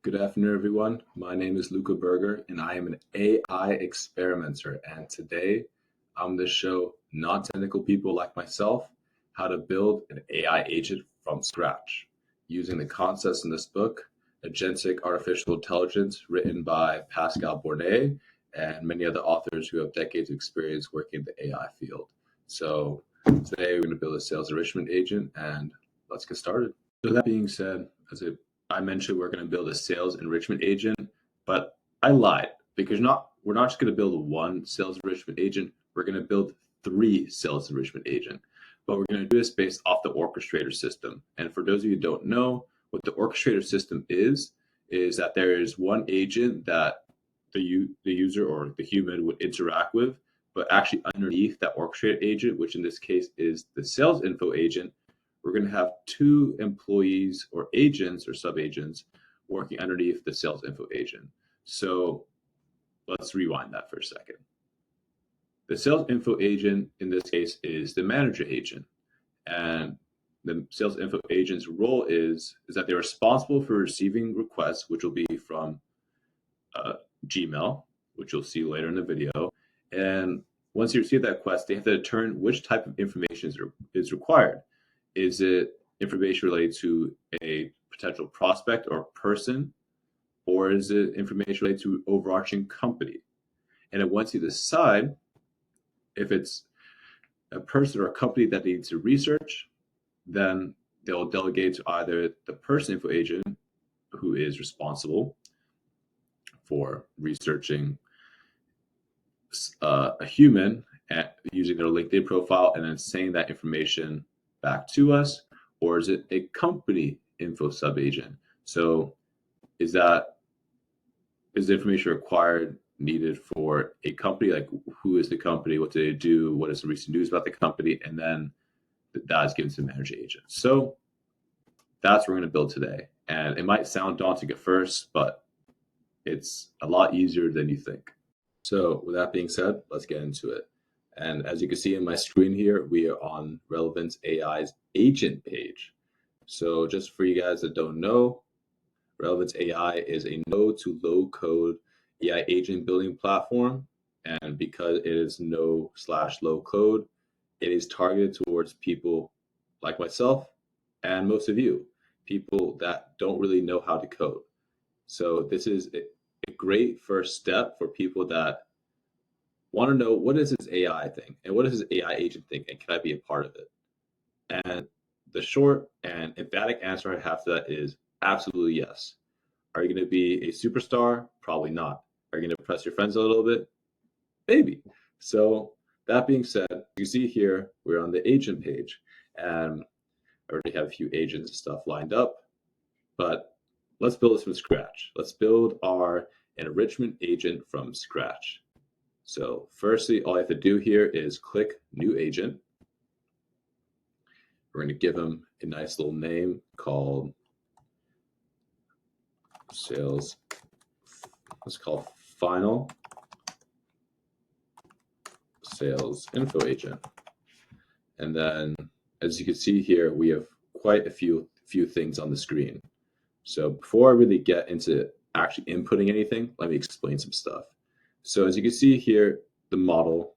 Good afternoon, everyone. My name is Luca Berger, and I am an AI experimenter. And today, I'm going to show non-technical people like myself how to build an AI agent from scratch using the concepts in this book, Agentic Artificial Intelligence, written by Pascal Bornet and many other authors who have decades of experience working in the AI field. So today, we're going to build a sales enrichment agent, and let's get started. So that being said, I mentioned we're going to build a sales enrichment agent, but I lied because we're not just going to build one sales enrichment agent. We're going to build 3 sales enrichment agent, but we're going to do this based off the orchestrator system. And for those of you who don't know what the orchestrator system is that there is one agent that the user or the human would interact with, but actually underneath that orchestrator agent, which in this case is the sales info agent, we're going to have 2 employees or agents or sub-agents working underneath the sales info agent. So let's rewind that for a second. The sales info agent in this case is the manager agent. And the sales info agent's role is that they're responsible for receiving requests, which will be from Gmail, which you'll see later in the video. And once you receive that request, they have to determine which type of information is required. Is it information related to a potential prospect or person, or is it information related to overarching company? And then once you decide if it's a person or a company that needs to research, then they'll delegate to either the person info agent, who is responsible for researching a human using their LinkedIn profile and then sending that information back to us, or is it a company info sub agent? So is the information required needed for a company, like who is the company, what do they do, what is the recent news about the company, and then that is given to the manager agent. So that's what we're going to build today. And it might sound daunting at first, but it's a lot easier than you think. So with that being said, let's get into it. And as you can see in my screen here, we are on Relevance AI's agent page. So just for you guys that don't know, Relevance AI is a no to low code AI agent building platform. And because it is no/low code, it is targeted towards people like myself and most of you, people that don't really know how to code. So this is a great first step for people that want to know, what is this AI thing and what is this AI agent thing, and can I be a part of it? And the short and emphatic answer I have to that is absolutely yes. Are you going to be a superstar? Probably not. Are you going to impress your friends a little bit? Maybe. So that being said, you see here, we're on the agent page, and I already have a few agents and stuff lined up, but let's build this from scratch. Let's build our enrichment agent from scratch. So firstly, all I have to do here is click new agent. We're going to give him a nice little name called sales. Let's call final sales info agent. And then as you can see here, we have quite a few things on the screen. So before I really get into actually inputting anything, let me explain some stuff. So as you can see here, the model,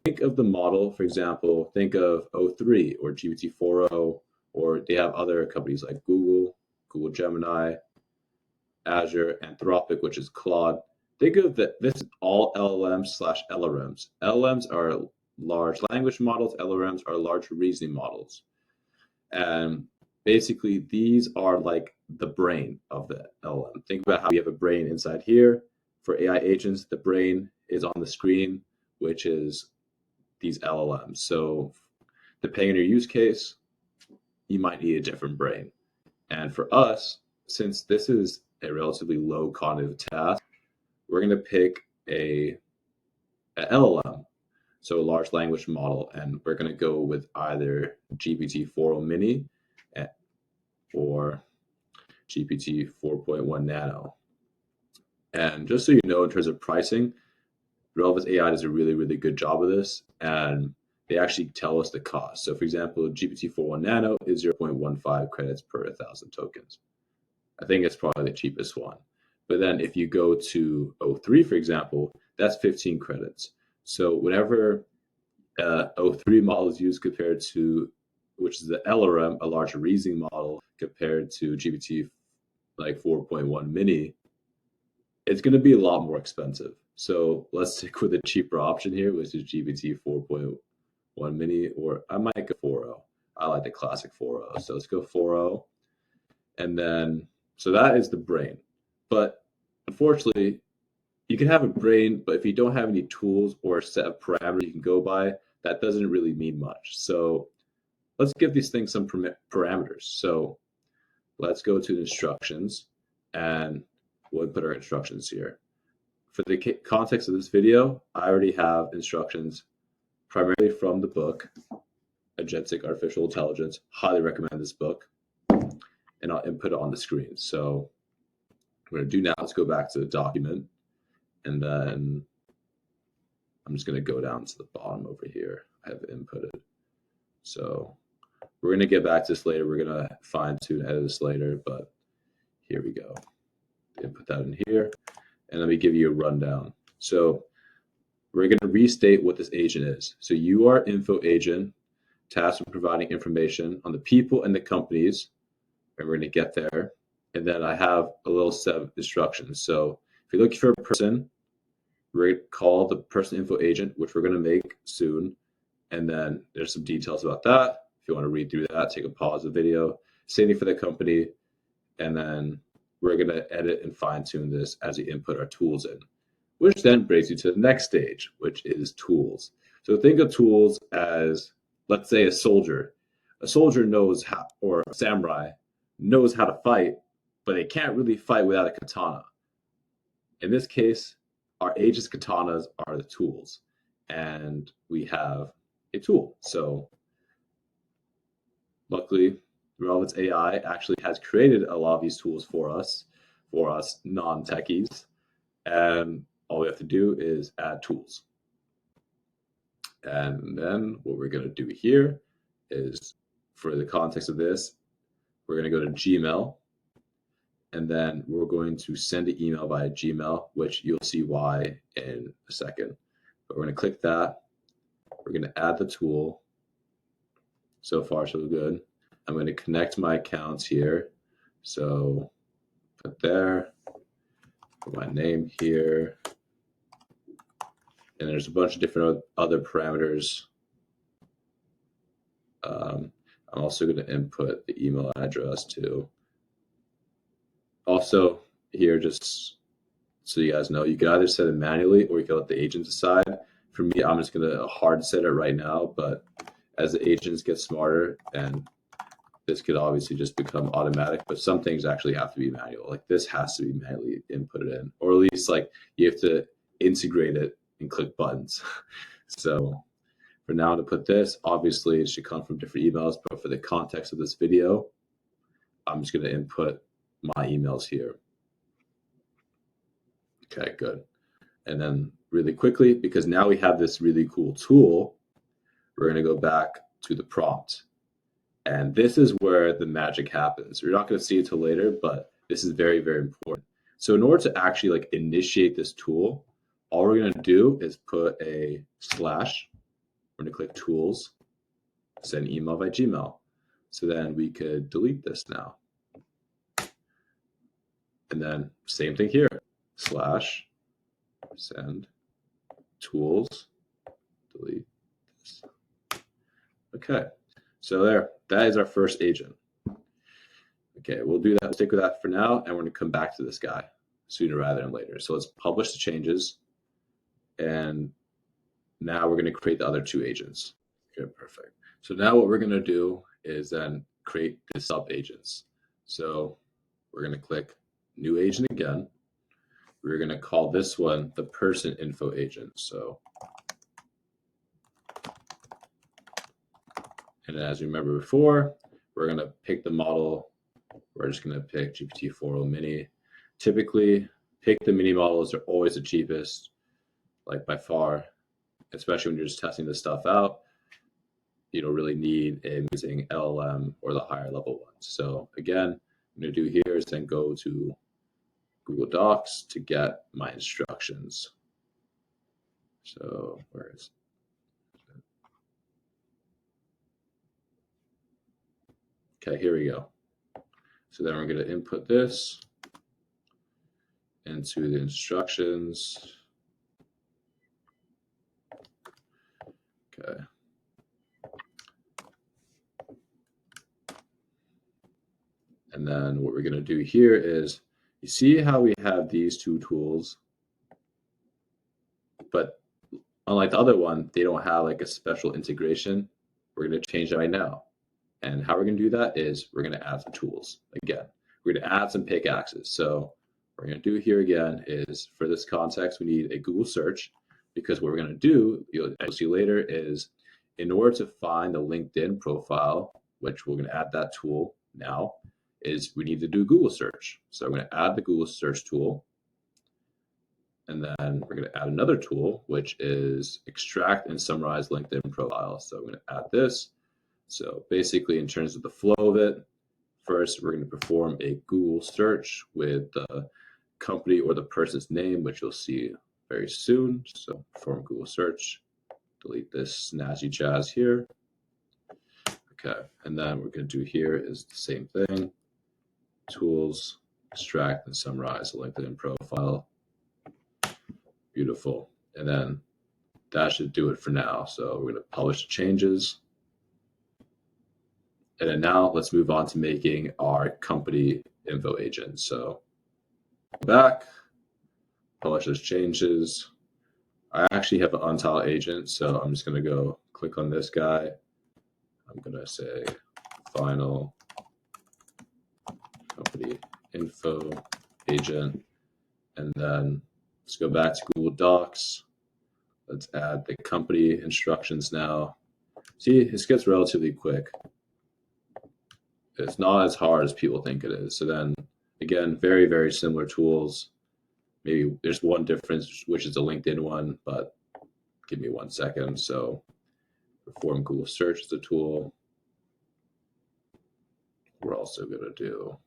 think of the model, for example, think of O3 or GPT-4o, or they have other companies like Google Gemini, Azure, Anthropic, which is Claude. Think of that this is all LLMs/LRMs. LLMs are large language models, LRMs are large reasoning models. And basically these are like the brain of the LLM. Think about how we have a brain inside here. For AI agents, the brain is on the screen, which is these LLMs. So depending on your use case, you might need a different brain. And for us, since this is a relatively low cognitive task, we're going to pick a LLM, so a large language model, and we're going to go with either GPT-4o mini or GPT 4.1 nano. And just so you know, in terms of pricing, Relevance AI does a really, really good job of this, and they actually tell us the cost. So for example, GPT 4.1 nano is 0.15 credits per 1,000 tokens. I think it's probably the cheapest one. But then if you go to O3, for example, that's 15 credits. So whenever O3 model is used compared to, which is the LRM, a large reasoning model, compared to GPT like 4.1 mini, it's going to be a lot more expensive. So let's stick with a cheaper option here, which is GPT 4.1 mini, or I might go 4.0. I like the classic 4.0. So let's go 4.0. And then, so that is the brain. But unfortunately, you can have a brain, but if you don't have any tools or a set of parameters you can go by, that doesn't really mean much. So let's give these things some parameters. So let's go to the instructions, and we'll put our instructions here. For the context of this video, I already have instructions primarily from the book, Agentic Artificial Intelligence. Highly recommend this book, and I'll input it on the screen. So what I'm going to do now is go back to the document, and then I'm just going to go down to the bottom over here. I have inputted. So we're going to get back to this later. We're going to fine tune and edit this later, but here we go. Input that in here, and let me give you a rundown. So we're going to restate what this agent is. So you are info agent, tasked with providing information on the people and the companies, and we're going to get there. And then I have a little set of instructions. So if you're looking for a person, we're going to call the person info agent, which we're going to make soon. And then there's some details about that. If you want to read through that, take a pause of the video. Same thing for the company. And then we're going to edit and fine tune this as we input our tools in, which then brings you to the next stage, which is tools. So think of tools as, let's say, a soldier. A soldier knows how, or a samurai knows how to fight, but they can't really fight without a katana. In this case, our agent's katanas are the tools, and we have a tool. So luckily, Relevance AI actually has created a lot of these tools for us non-techies, and all we have to do is add tools. And then what we're going to do here is, for the context of this, we're going to go to Gmail, and then we're going to send an email via Gmail, which you'll see why in a second. But we're going to click that. We're going to add the tool. So far, so good. I'm going to connect my accounts here. So put there, put my name here. And there's a bunch of different other parameters. I'm also going to input the email address too. Also here, just so you guys know, you can either set it manually or you can let the agent decide. For me, I'm just going to hard set it right now, but as the agents get smarter, and this could obviously just become automatic, but some things actually have to be manual. Like this has to be manually inputted in, or at least like you have to integrate it and click buttons. So for now, to put this, obviously it should come from different emails, but for the context of this video, I'm just going to input my emails here. Okay, good. And then really quickly, because now we have this really cool tool, we're going to go back to the prompt. And this is where the magic happens. You're not going to see it till later, but this is very, very important. So in order to actually like initiate this tool, all we're going to do is put a slash. We're going to click tools, send email by Gmail. So then we could delete this now. And then same thing here, slash, send, tools, delete this. Okay, so there, that is our first agent. Okay, we'll do that, we'll stick with that for now, and we're gonna come back to this guy sooner rather than later. So let's publish the changes, and now we're gonna create the other two agents. Okay, perfect. So now what we're gonna do is then create the sub agents. So we're gonna click new agent again. We're going to call this one the person info agent. So, and as you remember before, we're going to pick the model. We're just going to pick GPT 4.0 mini. Typically, pick the mini models are always the cheapest, like by far, especially when you're just testing this stuff out. You don't really need a using LLM or the higher level ones. So again, I'm going to do here is then go to Google Docs to get my instructions. So where is it? Okay, here we go. So then we're going to input this into the instructions. Okay. And then what we're going to do here is, you see how we have these two tools, but unlike the other one, they don't have like a special integration. We're going to change that right now. And how we're going to do that is we're going to add some tools. Again, we're going to add some pickaxes. So what we're going to do here again is, for this context, we need a Google search, because what we're going to do, you'll see later, is in order to find the LinkedIn profile, which we're going to add that tool now, is we need to do a Google search. So I'm going to add the Google search tool. And then we're going to add another tool, which is extract and summarize LinkedIn profile. So I'm going to add this. So basically, in terms of the flow of it, first, we're going to perform a Google search with the company or the person's name, which you'll see very soon. So perform Google search, delete this snazzy jazz here. Okay, and then what we're going to do here is the same thing. Tools, extract and summarize the LinkedIn profile. Beautiful. And then that should do it for now. So we're going to publish the changes. And then now let's move on to making our company info agent. So back, publish those changes. I actually have an untitled agent, so I'm just going to go click on this guy. I'm going to say final company info agent. And then let's go back to Google Docs. Let's add the company instructions now. See, this gets relatively quick. It's not as hard as people think it is. So then, again, very, very similar tools. Maybe there's one difference, which is the LinkedIn one, but give me 1 second. So perform Google search as a tool. We're also going to do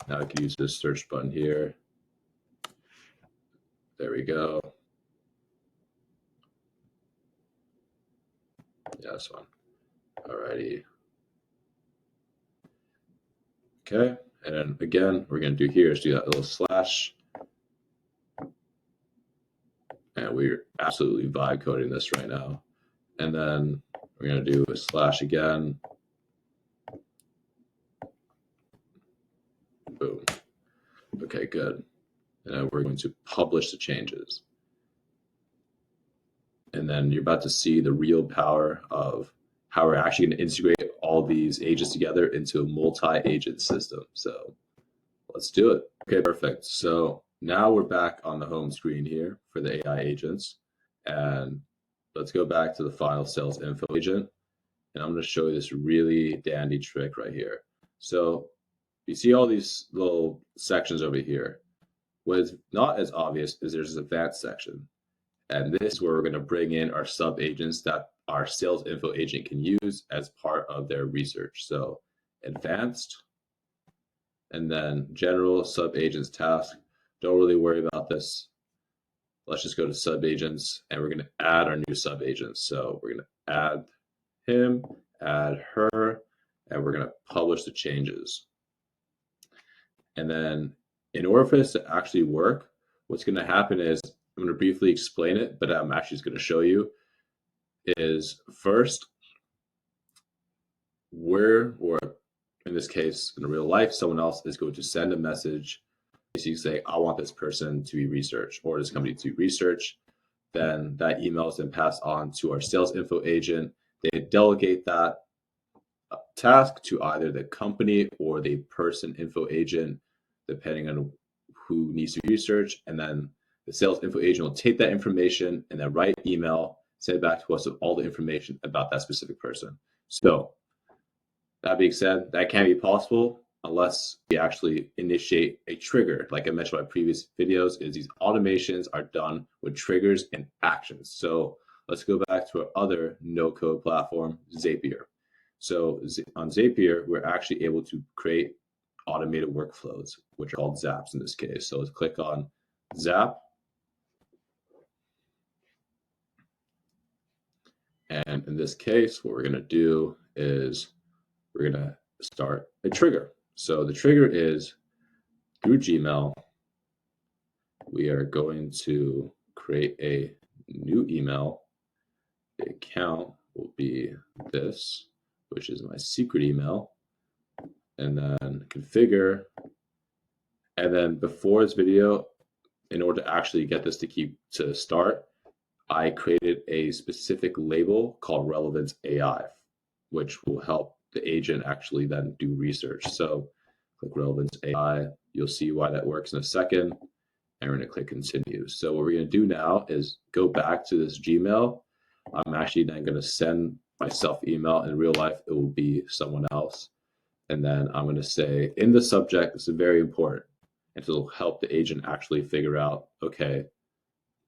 now I can use this search button here. There we go. Yeah, this one. Alrighty. Okay, and then again, we're going to do here is do that little slash. And we're absolutely vibe coding this right now. And then we're going to do a slash again. Boom. Okay, good. And then we're going to publish the changes. And then you're about to see the real power of how we're actually going to integrate all these agents together into a multi-agent system. So let's do it. Okay, perfect. So now we're back on the home screen here for the AI agents. And let's go back to the final sales info agent. And I'm going to show you this really dandy trick right here. So you see all these little sections over here. What is not as obvious is there's an advanced section. And this is where we're going to bring in our sub agents that our sales info agent can use as part of their research. So advanced, and then general sub agents task. Don't really worry about this. Let's just go to sub agents, and we're going to add our new sub agents. So we're going to add him, add her, and we're going to publish the changes. And then in order for this to actually work, what's going to happen is, I'm going to briefly explain it, but I'm actually just going to show you, is first, or in this case, in real life, someone else is going to send a message, basically say, I want this person to be researched or this company to be researched. Then that email is then passed on to our sales info agent. They delegate that task to either the company or the person info agent, depending on who needs to research. And then the sales info agent will take that information and then write email, send it back to us with all the information about that specific person. So that being said, that can't be possible unless we actually initiate a trigger. Like I mentioned in my previous videos, is these automations are done with triggers and actions. So let's go back to our other no-code platform, Zapier. So on Zapier, we're actually able to create automated workflows, which are called Zaps in this case. So let's click on Zap. And in this case, what we're going to do is we're going to start a trigger. So the trigger is through Gmail, we are going to create a new email. The account will be this, which is my secret email, and then configure. And then before this video, in order to actually get this to start, I created a specific label called Relevance AI, which will help the agent actually then do research. So click Relevance AI. You'll see why that works in a second. And we're going to click continue. So what we're going to do now is go back to this Gmail. I'm actually then going to send myself email. In real life, it will be someone else. And then I'm going to say in the subject, this is very important. And it'll help the agent actually figure out, okay,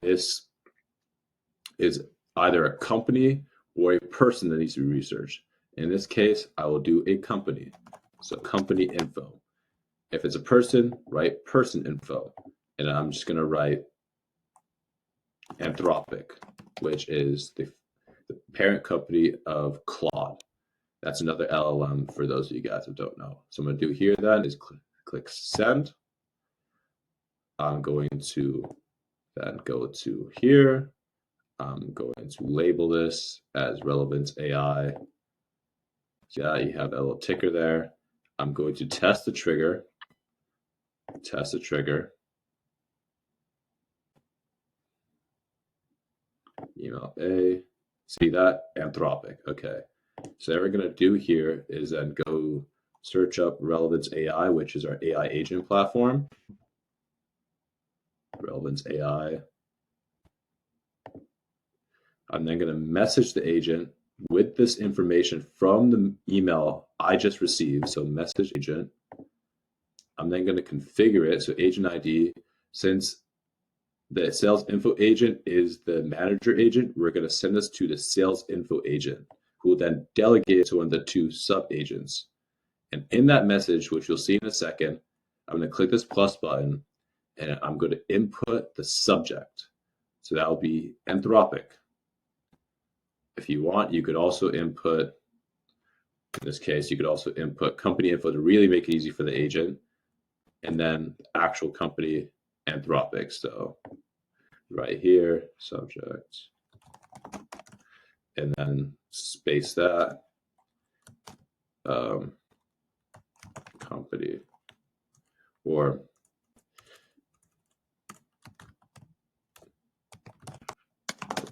this is either a company or a person that needs to be researched. In this case, I will do a company. So company info. If it's a person, write person info. And I'm just going to write Anthropic, which is the parent company of Claude. That's another LLM for those of you guys who don't know. So I'm going to do here then is click send. I'm going to then go to here. I'm going to label this as Relevance AI. So yeah, you have a little ticker there. I'm going to test the trigger. Test the trigger. Email A. See that? Anthropic. Okay. So what we're going to do here is then go search up Relevance AI, which is our AI agent platform. Relevance AI. I'm then going to message the agent with this information from the email I just received. So message agent. I'm then going to configure it. So agent ID, since the sales info agent is the manager agent, we're going to send this to the sales info agent, who will then delegate it to one of the two sub agents. And in that message, which you'll see in a second, I'm going to click this plus button and I'm going to input the subject. So that will be Anthropic. If you want, you could also input, in this case, you could also input company info to really make it easy for the agent, and then actual company Anthropic. So right here, subject, and then space that, company, or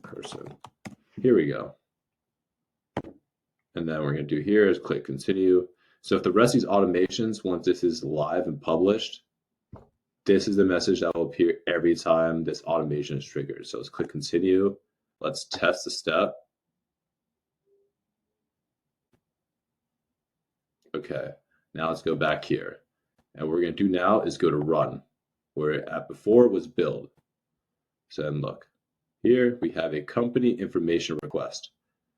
person. Here we go. And then what we're going to do here is click continue. So if the rest of these automations, once this is live and published, this is the message that will appear every time this automation is triggered. So let's click continue. Let's test the step. Okay, now let's go back here. And what we're going to do now is go to run, where at before was build. So then look, here we have a company information request.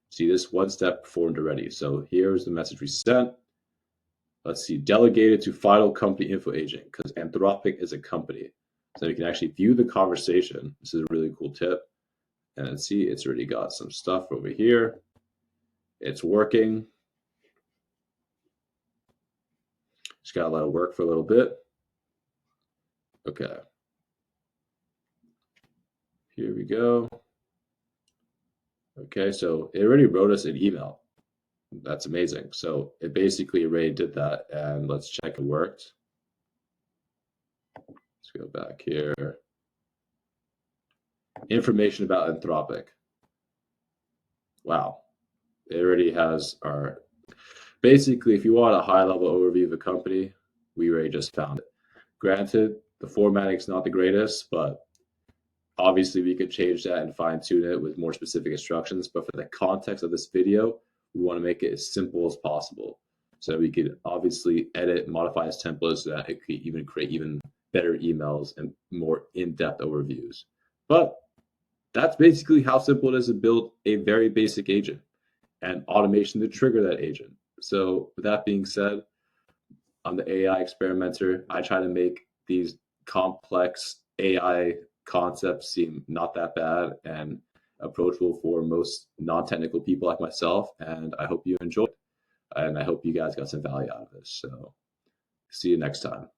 See this one step performed already. So here's the message we sent. Let's see, delegated to final company info agent, because Anthropic is a company. So you can actually view the conversation. This is a really cool tip. And then see, it's already got some stuff over here. It's working. Just got to let it work for a little bit. Okay. Here we go. Okay, so it already wrote us an email. That's amazing. So it basically already did that, and let's check it worked. Let's go back here. Information about Anthropic. Wow. It already has our, basically, if you want a high-level overview of a company, we already just found it. Granted, the formatting is not the greatest, but obviously we could change that and fine-tune it with more specific instructions. But for the context of this video, we want to make it as simple as possible. So we could obviously edit, modify its templates so that it could even create even better emails and more in-depth overviews. But that's basically how simple it is to build a very basic agent and automation to trigger that agent. So with that being said, I'm the AI experimenter. I try to make these complex AI concepts seem not that bad and approachable for most non-technical people like myself. And I hope you enjoyed. And I hope you guys got some value out of this. So see you next time.